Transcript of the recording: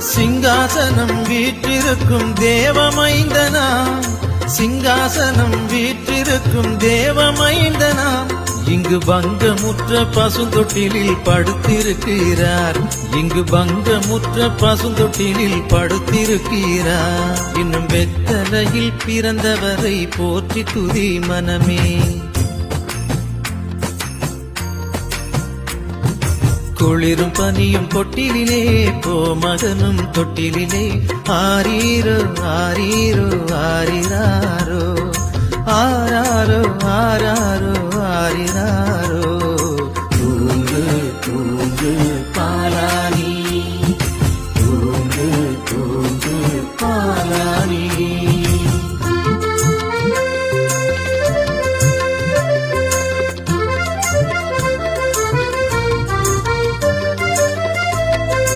சிங்காசனம் வீற்றிருக்கும் தேவமைந்தனா, சிங்காசனம் வீற்றிருக்கும் தேவமைந்தனா, இங்கு பங்கமுற்ற பசுந்தொட்டிலில் படுத்திருக்கிறார், இங்கு பங்கமுற்ற பசுந்தொட்டிலில் படுத்திருக்கிறார். இன்னும் வெத்தலையில் பிறந்தவரை போற்றி துதி மனமே. குளிரும் பனியும் கொட்டிலே போ மகனும் தொட்டிலே, ஆரீரோ ஆரீரோ ஆரிராரோ, ஆராரோ ஆராரோ ஆரிராரோ.